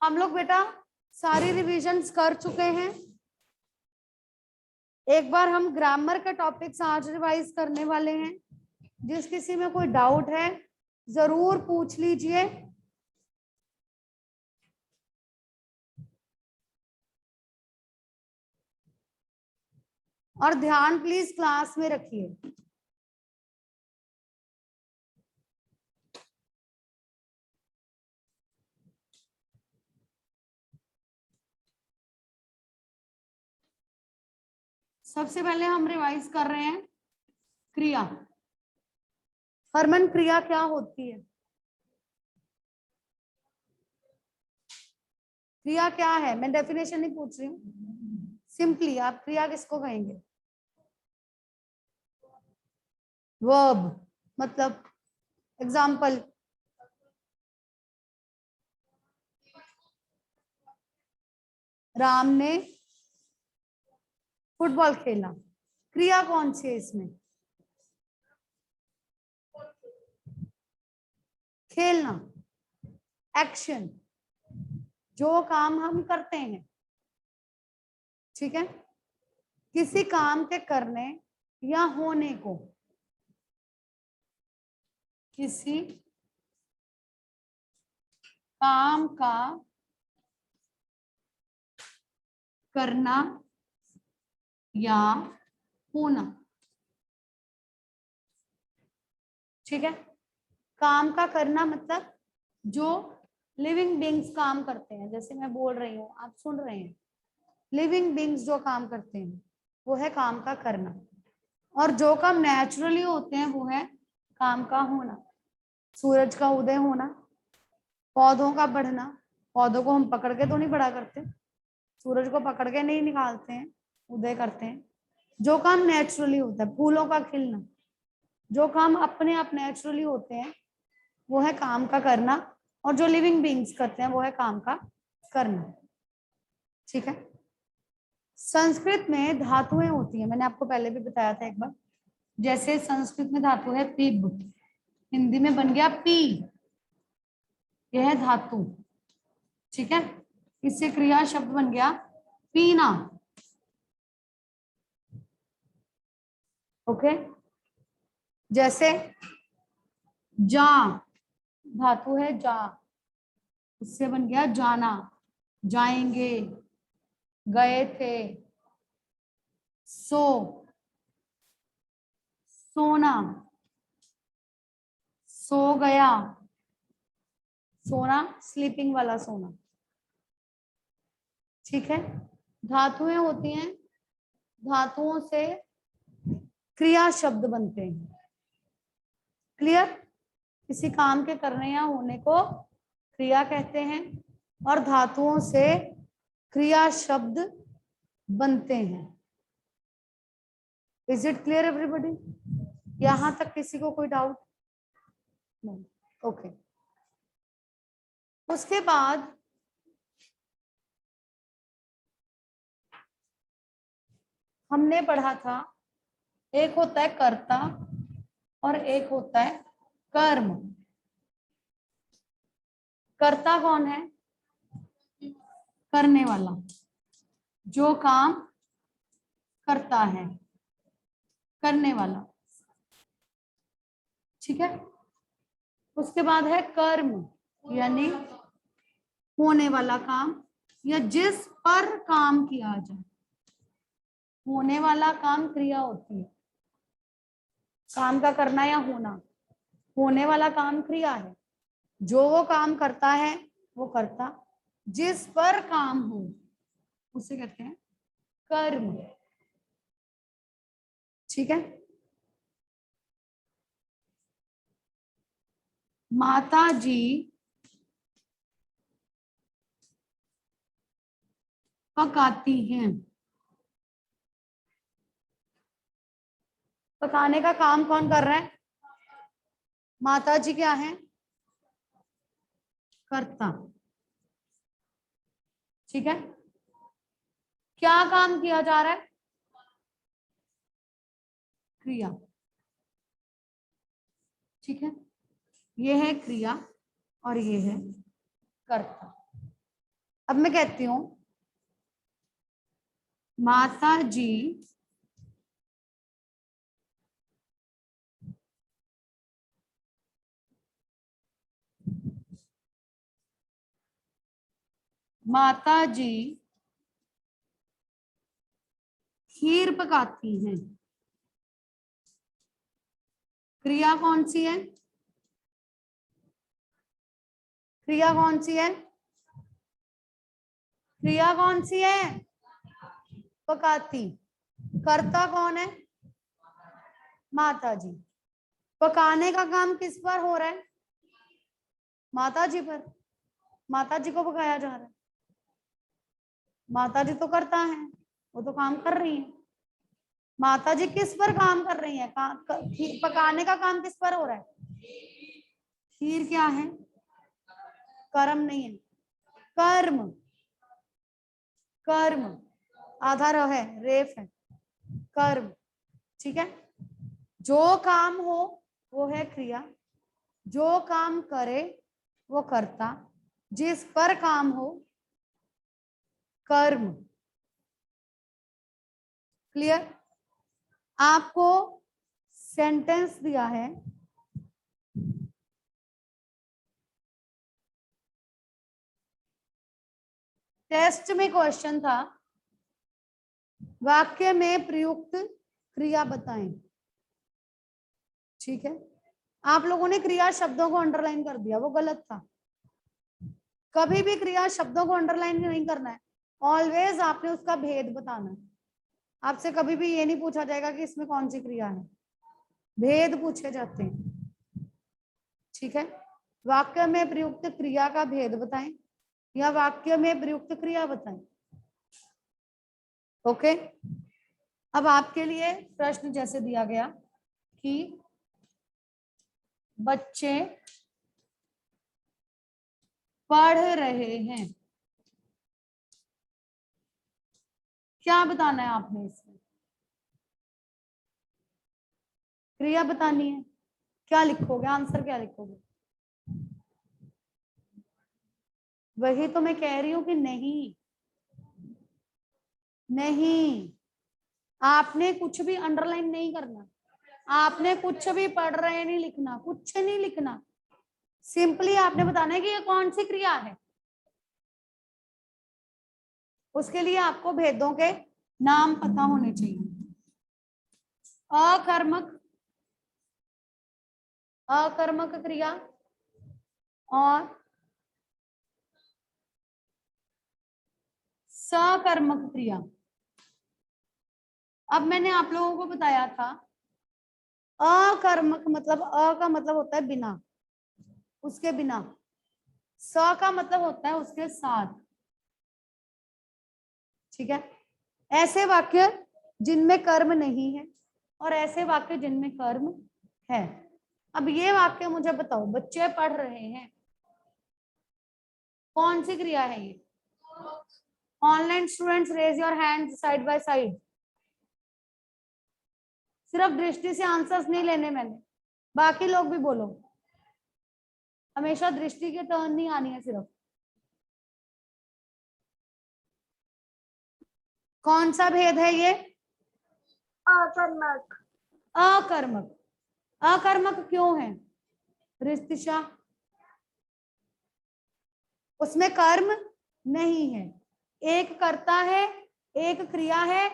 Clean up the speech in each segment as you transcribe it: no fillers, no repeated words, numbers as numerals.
हम लोग बेटा सारी रिविजन्स कर चुके हैं। एक बार हम ग्रामर के टॉपिक्स आज रिवाइज करने वाले हैं। जिस किसी में कोई डाउट है जरूर पूछ लीजिए। और ध्यान प्लीज क्लास में रखिए। सबसे पहले हम रिवाइज कर रहे हैं क्रिया। हरमन, क्रिया क्या होती है? क्रिया क्या है? मैं डेफिनेशन नहीं पूछ रही हूँ, सिंपली आप क्रिया किसको कहेंगे? वर्ब, मतलब एग्जाम्पल, राम ने फुटबॉल खेला। क्रिया कौन सी है इसमें? खेलना, एक्शन, जो काम हम करते हैं। ठीक है, किसी काम के करने या होने को, किसी काम का करना या होना। ठीक है, काम का करना मतलब जो लिविंग बींग्स काम करते हैं, जैसे मैं बोल रही हूँ आप सुन रहे हैं, लिविंग बींग्स जो काम करते हैं वो है काम का करना। और जो काम नेचुरली होते हैं वो है काम का होना। सूरज का उदय होना, पौधों का बढ़ना, पौधों को हम पकड़ के तो नहीं बड़ा करते, सूरज को पकड़ के नहीं निकालते हैं, उदय करते हैं। जो काम नेचुरली होता है, फूलों का खिलना, जो काम अपने आप नेचुरली होते हैं वो है काम का करना। और जो लिविंग बींग्स करते हैं वो है काम का करना। ठीक है, संस्कृत में धातुएं होती हैं, मैंने आपको पहले भी बताया था एक बार। जैसे संस्कृत में धातु है पिब, हिंदी में बन गया पी, यह है धातु। ठीक है, इससे क्रिया शब्द बन गया पीना। ओके, जैसे जा, धातु है जा, उससे बन गया जाना, जाएंगे, गए थे। सो, सोना, सो गया, सोना स्लीपिंग वाला सोना। ठीक है, धातुएं होती हैं, धातुओं से क्रिया शब्द बनते हैं। क्लियर? किसी काम के करने या होने को क्रिया कहते हैं और धातुओं से क्रिया शब्द बनते हैं। Is it clear everybody? यहां तक किसी को कोई डाउट? नहीं, ओके। उसके बाद हमने पढ़ा था, एक होता है कर्ता और एक होता है कर्म। कर्ता कौन है? करने वाला, जो काम करता है, करने वाला। ठीक है, उसके बाद है कर्म, यानी होने वाला काम या जिस पर काम किया जाए। होने वाला काम क्रिया होती है, काम का करना या होना। होने वाला काम क्रिया है, जो वो काम करता है वो कर्ता, जिस पर काम हो उसे कहते हैं कर्म। ठीक है, माता जी पकाती हैं। पकाने का काम कौन कर रहा है? माता जी क्या है? कर्ता। ठीक है, क्या काम किया जा रहा है? क्रिया। ठीक है, ये है क्रिया और ये है कर्ता। अब मैं कहती हूं माता जी माता जी खीर पकाती हैं। क्रिया कौन सी है? क्रिया कौन सी है? क्रिया कौन सी है? पकाती। कर्ता कौन है? माता जी। पकाने का काम किस पर हो रहा है? माता जी पर। माता जी को पकाया जा रहा है। माता जी तो करता है, वो तो काम कर रही है। माता जी किस पर काम कर रही है? पकाने का काम किस पर हो रहा है? खीर क्या है? कर्म नहीं है, कर्म। कर्म आधा र है, रेफ है, कर्म। ठीक है, जो काम हो वो है क्रिया, जो काम करे वो कर्ता, जिस पर काम हो कर्म। क्लियर? आपको सेंटेंस दिया है, टेस्ट में क्वेश्चन था वाक्य में प्रयुक्त क्रिया बताएं। ठीक है, आप लोगों ने क्रिया शब्दों को अंडरलाइन कर दिया, वो गलत था। कभी भी क्रिया शब्दों को अंडरलाइन नहीं करना है, ऑलवेज आपने उसका भेद बताना है। आपसे कभी भी ये नहीं पूछा जाएगा कि इसमें कौन सी क्रिया है, भेद पूछे जाते हैं। ठीक है, वाक्य में प्रयुक्त क्रिया का भेद बताएं या वाक्य में प्रयुक्त क्रिया बताएं। ओके, अब आपके लिए प्रश्न जैसे दिया गया कि बच्चे पढ़ रहे हैं, क्या बताना है आपने? इसमें क्रिया बतानी है। क्या लिखोगे? आंसर क्या लिखोगे? वही तो मैं कह रही हूं कि नहीं, नहीं, आपने कुछ भी अंडरलाइन नहीं करना, आपने कुछ भी पढ़ रहे नहीं लिखना, कुछ नहीं लिखना। सिंपली आपने बताना है कि ये कौन सी क्रिया है। उसके लिए आपको भेदों के नाम पता होने चाहिए। अकर्मक, अकर्मक क्रिया और सकर्मक क्रिया। अब मैंने आप लोगों को बताया था अकर्मक मतलब अ का मतलब होता है बिना, उसके बिना। स का मतलब होता है उसके साथ। ठीक है, ऐसे वाक्य जिनमें कर्म नहीं है और ऐसे वाक्य जिनमें कर्म है। अब ये वाक्य मुझे बताओ, बच्चे पढ़ रहे हैं, कौन सी क्रिया है ये? Online students raise your hand side by side. सिर्फ दृष्टि से आंसर्स नहीं लेने मैंने, बाकी लोग भी बोलो। हमेशा दृष्टि के टर्न नहीं आनी है सिर्फ। कौन सा भेद है ये? अकर्मक। अकर्मक। अकर्मक क्यों है रिस्तिशा? उसमें कर्म नहीं है, एक कर्ता है, एक क्रिया है,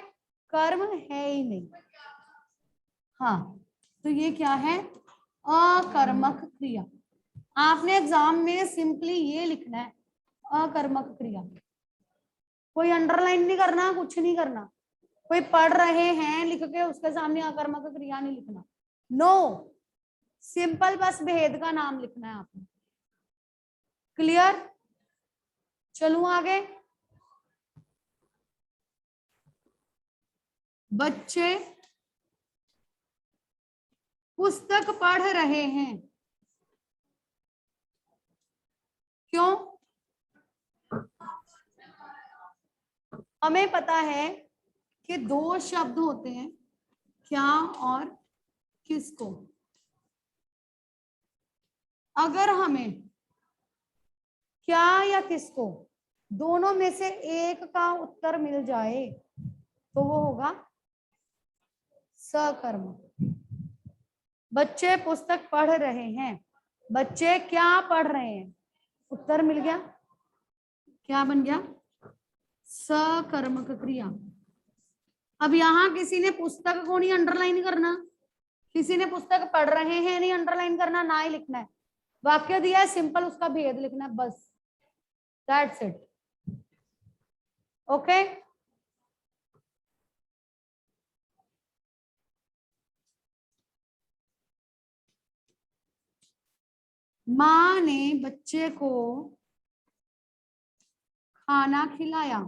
कर्म है ही नहीं। हाँ, तो ये क्या है? अकर्मक क्रिया। आपने एग्जाम में सिंपली ये लिखना है, अकर्मक क्रिया। कोई अंडरलाइन नहीं करना, कुछ नहीं करना। कोई पढ़ रहे हैं लिख के उसके सामने अकर्मक क्रिया नहीं लिखना। नो, सिंपल बस भेद का नाम लिखना है आपने। क्लियर? चलूं आगे। बच्चे पुस्तक पढ़ रहे हैं, क्यों? हमें पता है कि दो शब्द होते हैं, क्या और किसको। अगर हमें क्या या किसको दोनों में से एक का उत्तर मिल जाए तो वो होगा सकर्मक। बच्चे पुस्तक पढ़ रहे हैं, बच्चे क्या पढ़ रहे हैं, उत्तर मिल गया, क्या बन गया, सकर्मक क्रिया। अब यहां किसी ने पुस्तक को नहीं अंडरलाइन करना, किसी ने पुस्तक पढ़ रहे हैं नहीं अंडरलाइन करना, ना ही लिखना है, वाक्य दिया है सिंपल उसका भेद लिखना है बस, दैट्स इट। ओके, माँ ने बच्चे को खाना खिलाया,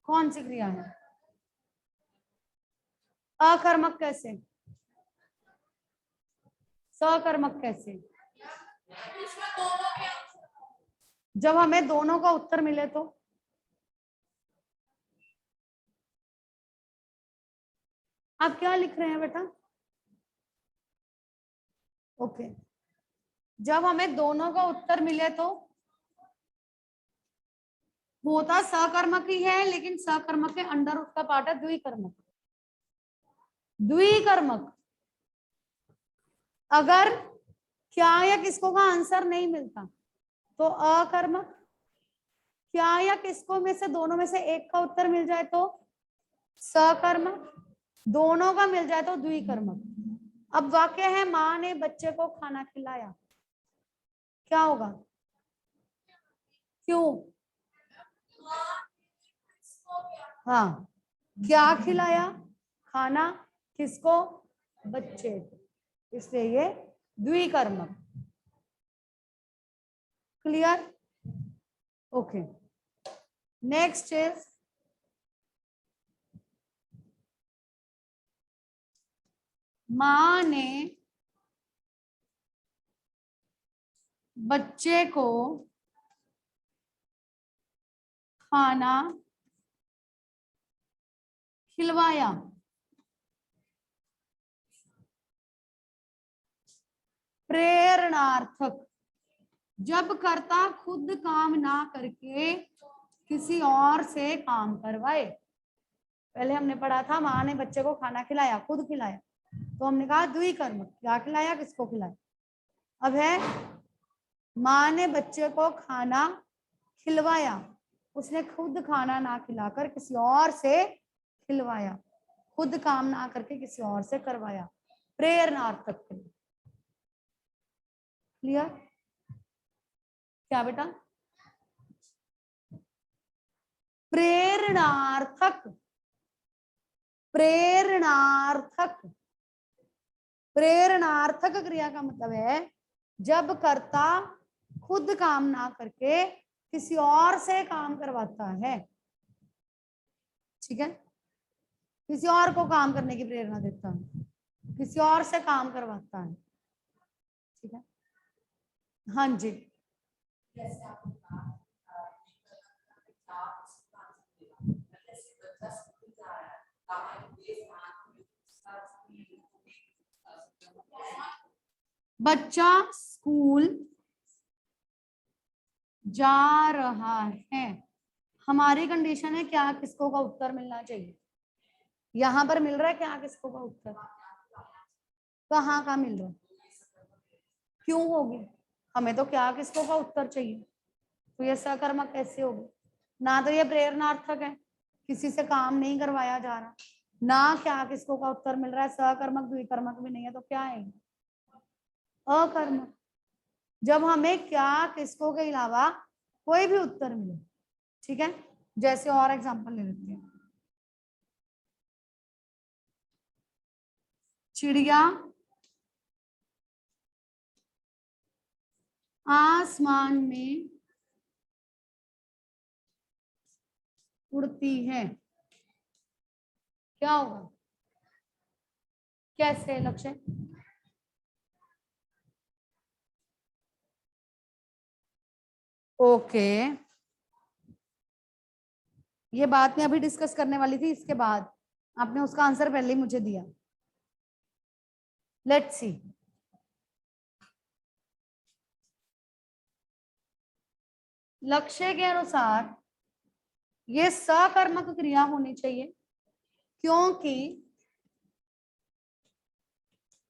कौन सी क्रिया है, अकर्मक कैसे, सकर्मक कैसे, जब हमें दोनों का उत्तर मिले तो, आप क्या लिख रहे हैं बेटा, ओके, जब हमें दोनों का उत्तर मिले तो होता सकर्मक ही है, लेकिन सकर्मक के अंडर उसका पार्ट है द्विकर्मक। द्विकर्मक अगर क्या या किसको का आंसर नहीं मिलता तो अकर्मक, क्या या किसको में से दोनों में से एक का उत्तर मिल जाए तो सकर्मक, दोनों का मिल जाए तो द्विकर्मक। अब वाक्य है माँ ने बच्चे को खाना खिलाया, क्या होगा, क्यों, हाँ, क्या खिलाया, खाना, किसको, बच्चे को, इसलिए ये द्विकर्मक। क्लियर, ओके, नेक्स्ट इज माँ ने बच्चे को खाना खिलवाया, प्रेरणार्थक जब कर्ता खुद काम ना करके किसी और से काम करवाए। पहले हमने पढ़ा था माँ ने बच्चे को खाना खिलाया, खुद खिलाया, तो हमने कहा द्विकर्मक, क्या खिलाया, किसको खिलाया। अब है माँ ने बच्चे को खाना खिलवाया, उसने खुद खाना ना खिलाकर किसी और से खिलवाया, खुद काम ना करके किसी और से करवाया, प्रेरणार्थक। क्लियर, क्या बेटा, प्रेरणार्थक, प्रेरणार्थक, प्रेरणार्थक क्रिया का मतलब है जब कर्ता खुद काम ना करके किसी और से काम करवाता है, ठीक है, किसी और को काम करने की प्रेरणा देता है, किसी और से काम करवाता है, ठीक है, हाँ जी, बच्चा स्कूल जा रहा है, हमारी कंडीशन है क्या किसको का उत्तर मिलना चाहिए, यहां पर मिल रहा है क्या किसको का उत्तर, कहाँ का मिल रहा है, क्यों होगी, हमें तो क्या किसको का उत्तर चाहिए, तो ये सकर्मक कैसे होगी, ना तो ये प्रेरणार्थक है, किसी से काम नहीं करवाया जा रहा, ना क्या किसको का उत्तर मिल रहा है, सकर्मक द्विकर्मक भी नहीं है, तो क्या है, अकर्मक। जब हमें क्या किसको के अलावा कोई भी उत्तर मिले, ठीक है, जैसे और एग्जांपल ले लेते हैं, चिड़िया आसमान में उड़ती है, क्या होगा, कैसे लक्ष्य, ओके, ये बात मैं अभी डिस्कस करने वाली थी, इसके बाद आपने उसका आंसर पहले ही मुझे दिया, लेट्स सी, लक्ष्य के अनुसार ये सकर्मक क्रिया होनी चाहिए, क्योंकि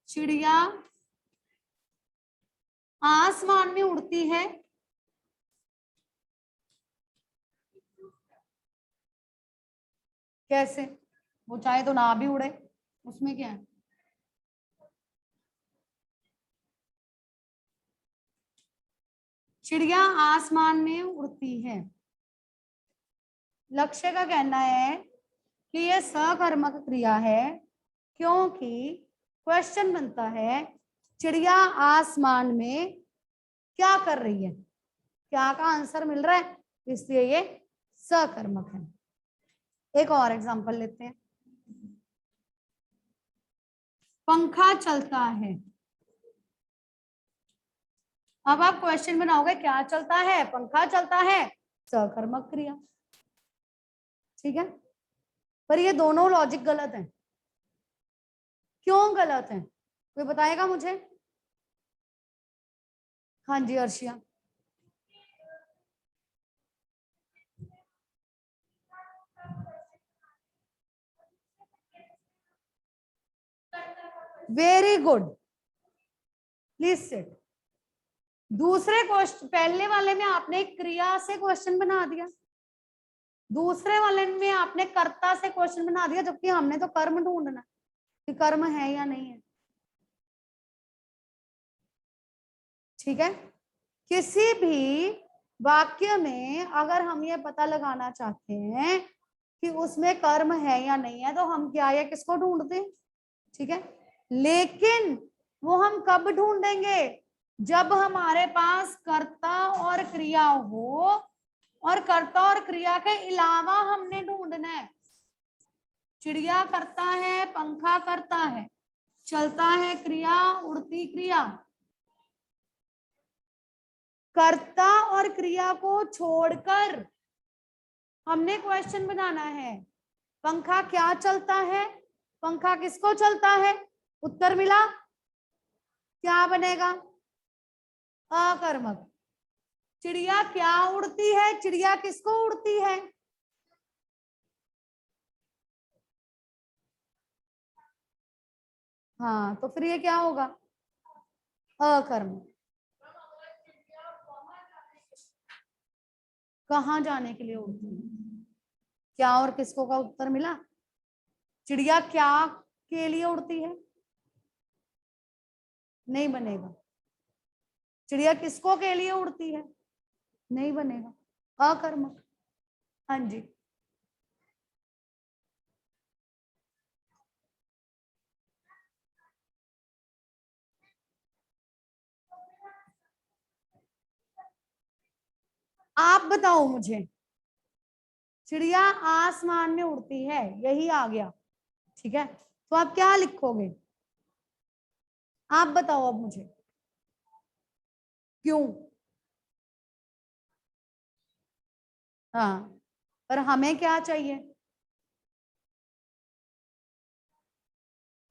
चिड़िया आसमान में उड़ती है, कैसे? वो चाहे तो ना भी उड़े, उसमें क्या है? चिड़िया आसमान में उड़ती है। लक्ष्य का कहना है कि यह सकर्मक क्रिया है, क्योंकि क्वेश्चन बनता है चिड़िया आसमान में क्या कर रही है, क्या का आंसर मिल रहा है, इसलिए ये सकर्मक है। एक और एग्जांपल लेते हैं। पंखा चलता है। अब आप क्वेश्चन बनाओगे क्या चलता है, पंखा चलता है, सकर्मक क्रिया, ठीक है। पर ये दोनों लॉजिक गलत है। क्यों गलत है, कोई बताएगा मुझे? हाँ जी Arshia. Very good, please sit. दूसरे क्वेश्चन, पहले वाले में आपने एक क्रिया से क्वेश्चन बना दिया, दूसरे वाले में आपने कर्ता से क्वेश्चन बना दिया, जबकि हमने तो कर्म ढूंढना कि कर्म है या नहीं है, ठीक है। किसी भी वाक्य में अगर हम ये पता लगाना चाहते हैं कि उसमें कर्म है या नहीं है, तो हम क्या या किसको ढूंढते हैं, ठीक है। लेकिन वो हम कब ढूंढेंगे, जब हमारे पास कर्ता और क्रिया हो, और कर्ता और क्रिया के अलावा हमने ढूंढना है। चिड़िया करता है, पंखा करता है, चलता है क्रिया, उड़ती क्रिया। कर्ता और क्रिया को छोड़कर हमने क्वेश्चन बनाना है, पंखा क्या चलता है, पंखा किसको चलता है, उत्तर मिला, क्या बनेगा, अकर्मक। चिड़िया क्या उड़ती है, चिड़िया किसको उड़ती है, हाँ, तो फिर ये क्या होगा, अकर्मक। कहाँ जाने के लिए उड़ती है, क्या और किसको का उत्तर मिला, चिड़िया क्या के लिए उड़ती है, नहीं बनेगा। चिड़िया किसको के लिए उड़ती है, नहीं बनेगा, अकर्मक। हाँ जी। आप बताओ मुझे, चिड़िया आसमान में उड़ती है, यही आ गया, ठीक है। तो आप क्या लिखोगे, आप बताओ अब मुझे, क्यों? हाँ, पर हमें क्या चाहिए,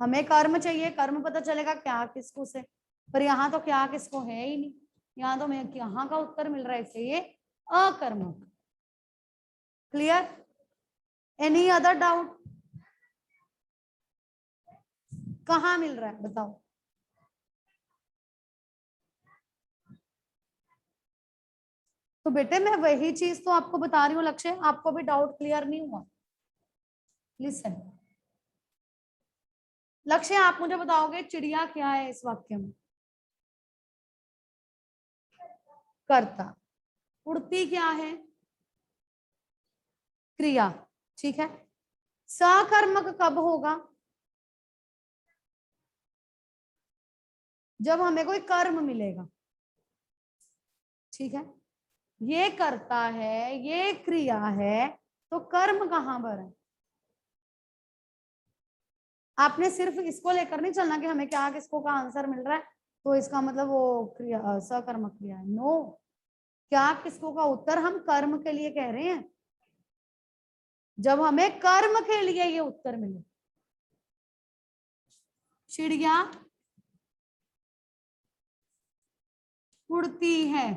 हमें कर्म चाहिए, कर्म पता चलेगा क्या किसको से, पर यहाँ तो क्या किसको है ही नहीं, यहाँ तो मैं यहाँ का उत्तर मिल रहा है, इसलिए ये अकर्मक। क्लियर? Any other doubt? कहाँ मिल रहा है बताओ? तो बेटे मैं वही चीज तो आपको बता रही हूँ लक्ष्य, आपको भी डाउट क्लियर नहीं हुआ? लिसन, लक्ष्य आप मुझे बताओगे चिड़िया क्या है इस वाक्य में, कर्ता, उड़ती क्या है, क्रिया, ठीक है। सकर्मक कब होगा, जब हमें कोई कर्म मिलेगा, ठीक है। ये करता है, ये क्रिया है, तो कर्म कहां पर है? आपने सिर्फ इसको लेकर नहीं चलना कि हमें क्या किसको का आंसर मिल रहा है तो इसका मतलब वो क्रिया सकर्मक क्रिया है, नो। क्या किसको का उत्तर हम कर्म के लिए कह रहे हैं, जब हमें कर्म के लिए ये उत्तर मिले। चिड़िया उड़ती है,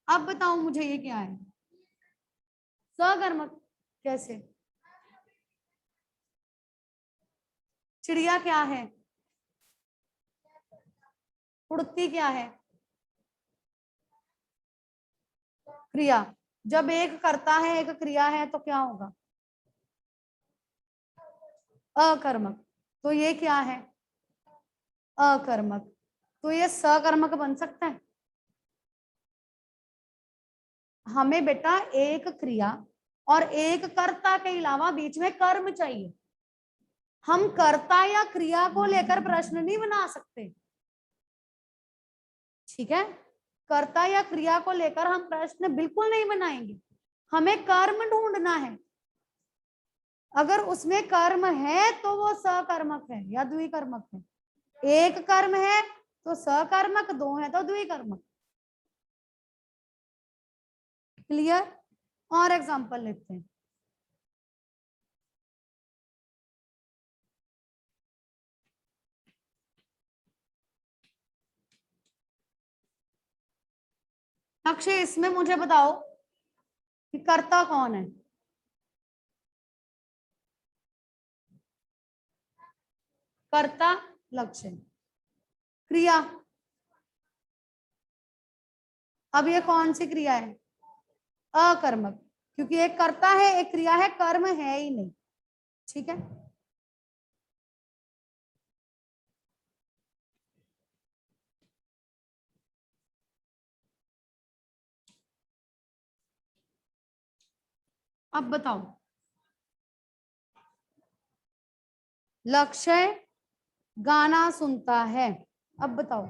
अब बताओ मुझे ये क्या है? सकर्मक। कैसे? चिड़िया क्या है? उड़ती क्या है? क्रिया। जब एक करता है एक क्रिया है तो क्या होगा? अकर्मक। तो ये क्या है? अकर्मक। तो ये सकर्मक बन सकता है? हमें बेटा एक क्रिया और एक कर्ता के अलावा बीच में कर्म चाहिए। हम कर्ता या क्रिया को लेकर प्रश्न नहीं बना सकते, ठीक है? कर्ता या क्रिया को लेकर हम प्रश्न बिल्कुल नहीं बनाएंगे, हमें कर्म ढूंढना है। अगर उसमें कर्म है तो वो सकर्मक है या द्विकर्मक है। एक कर्म है तो सकर्मक, दो है तो द्विकर्मक। क्लियर? और एग्जांपल लेते हैं। अक्षय इसमें मुझे बताओ कि कर्ता कौन है? कर्ता लक्ष्य, क्रिया। अब ये कौन सी क्रिया है? अकर्मक, क्योंकि एक कर्ता है एक क्रिया है, कर्म है ही नहीं, ठीक है? अब बताओ, लक्ष्य गाना सुनता है। अब बताओ,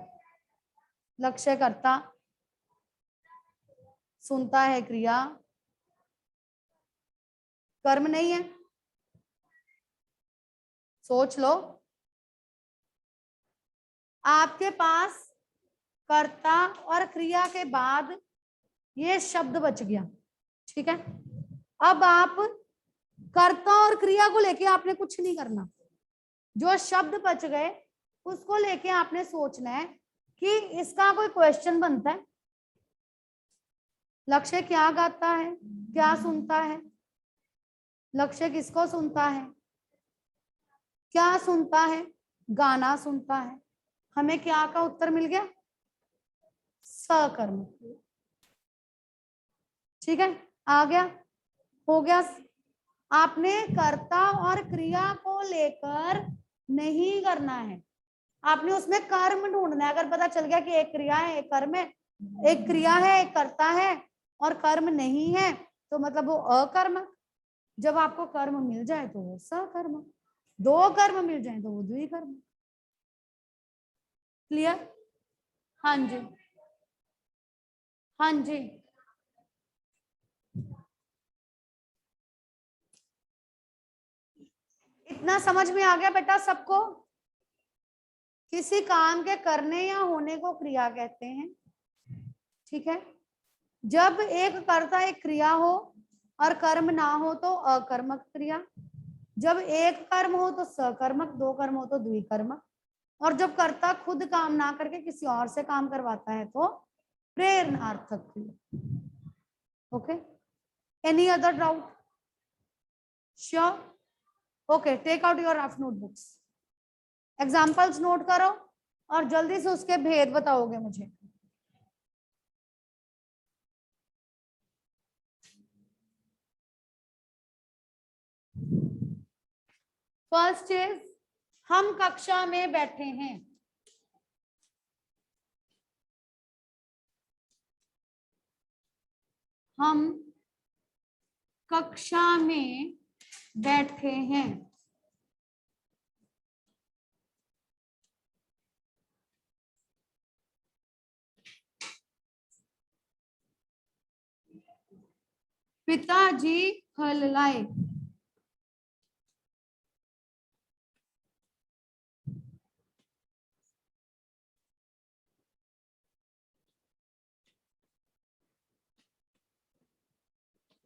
लक्ष्य कर्ता, सुनता है क्रिया, कर्म नहीं है। सोच लो, आपके पास कर्ता और क्रिया के बाद ये शब्द बच गया, ठीक है? अब आप कर्ता और क्रिया को लेके आपने कुछ नहीं करना, जो शब्द बच गए उसको लेके आपने सोचना है कि इसका कोई क्वेश्चन बनता है। लक्ष्य क्या गाता है, क्या सुनता है? लक्ष्य किसको सुनता है? क्या सुनता है? गाना सुनता है। हमें क्या का उत्तर मिल गया? सकर्म, ठीक है? आ गया, हो गया। आपने कर्ता और क्रिया को लेकर नहीं करना है, आपने उसमें कर्म ढूंढना है। अगर पता चल गया कि एक क्रिया है एक कर्म है, एक क्रिया है एक कर्ता है और कर्म नहीं है, तो मतलब वो अकर्म। जब आपको कर्म मिल जाए तो वो सकर्म, दो कर्म मिल जाए तो वो द्विकर्म। क्लियर? हाँ जी, हाँ जी। इतना समझ में आ गया बेटा सबको? किसी काम के करने या होने को क्रिया कहते हैं, ठीक है? जब एक कर्ता एक क्रिया हो और कर्म ना हो तो अकर्मक क्रिया। जब एक कर्म हो तो सकर्मक, दो कर्म हो तो द्विकर्मक, और जब कर्ता खुद काम ना करके किसी और से काम करवाता है तो प्रेरणार्थक क्रिया। Okay, any other doubt? Sure? Okay, take out your rough notebooks, examples note करो और जल्दी से उसके भेद बताओगे मुझे। फर्स्ट इज, हम कक्षा में बैठे हैं। हम कक्षा में बैठे हैं। पिताजी फल लाए।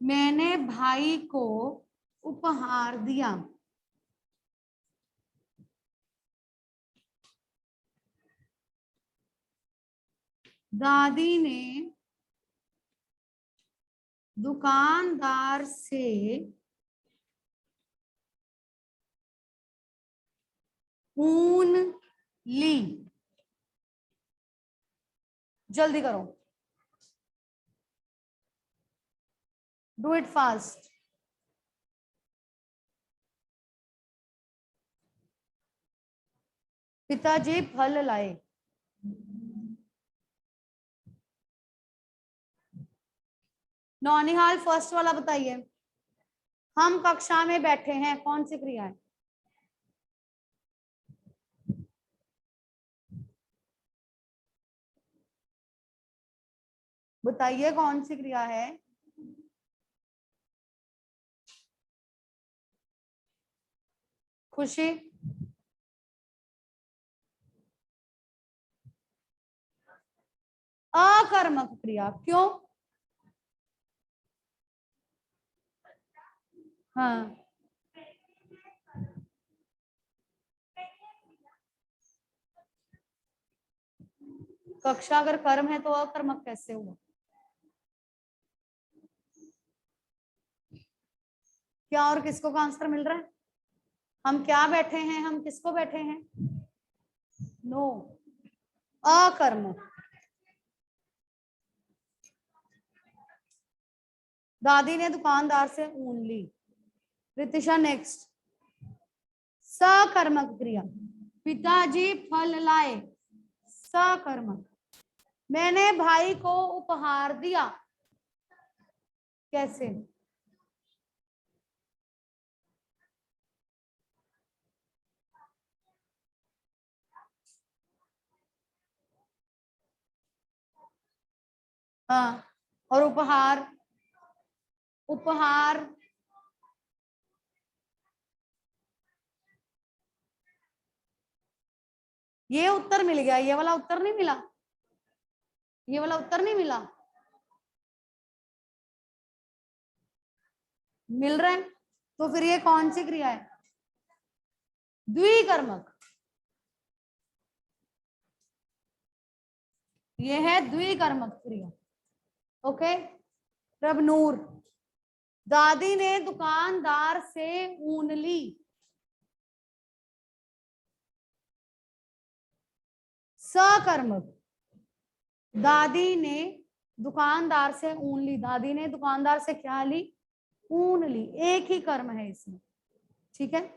मैंने भाई को उपहार दिया। दादी ने दुकानदार से ऊन ली। जल्दी करो, डू इट फास्ट। पिताजी फल लाए। नौनिहाल फर्स्ट वाला बताइए। हम कक्षा में बैठे हैं, कौन सी क्रिया है? बताइए कौन सी क्रिया है? खुशी। अकर्मक क्रिया, क्यों? हाँ, कक्षा अगर कर्म है तो अकर्मक कैसे हुआ? क्या और किसको का आंसर मिल रहा है? हम क्या बैठे हैं, हम किसको बैठे हैं? नो, अकर्मक। दादी ने दुकानदार से ऊन ली। रितिशा नेक्स्ट। सकर्मक क्रिया। पिताजी फल लाए, सकर्मक। मैंने भाई को उपहार दिया, कैसे? हाँ, और उपहार, उपहार ये उत्तर मिल गया, ये वाला उत्तर नहीं मिला, ये वाला उत्तर नहीं मिला। मिल रहा है, तो फिर ये कौन सी क्रिया है? द्विकर्मक। ये है द्विकर्मक क्रिया। ओके, प्रभनूर। दादी ने दुकानदार से ऊन ली। सकर्मक। दादी ने दुकानदार से ऊन ली। दादी ने दुकानदार से क्या ली? ऊन ली। एक ही कर्म है इसमें, ठीक है।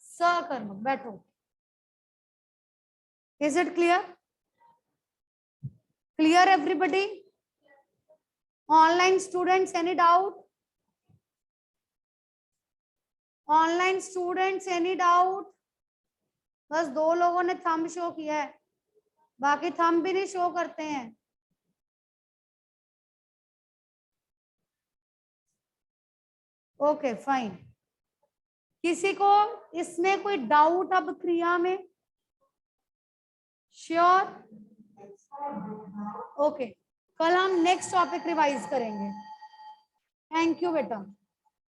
सकर्मक। बैठो। Is it clear? Clear everybody? Online students, any doubt? Online students, any doubt? बस 2 लोगों ने थंब शो किया है, बाकी थंब भी नहीं शो करते हैं। Okay fine. किसी को इसमें कोई डाउट अब क्रिया में? श्योर? ओके, कल हम नेक्स्ट टॉपिक रिवाइज करेंगे। थैंक यू बेटा।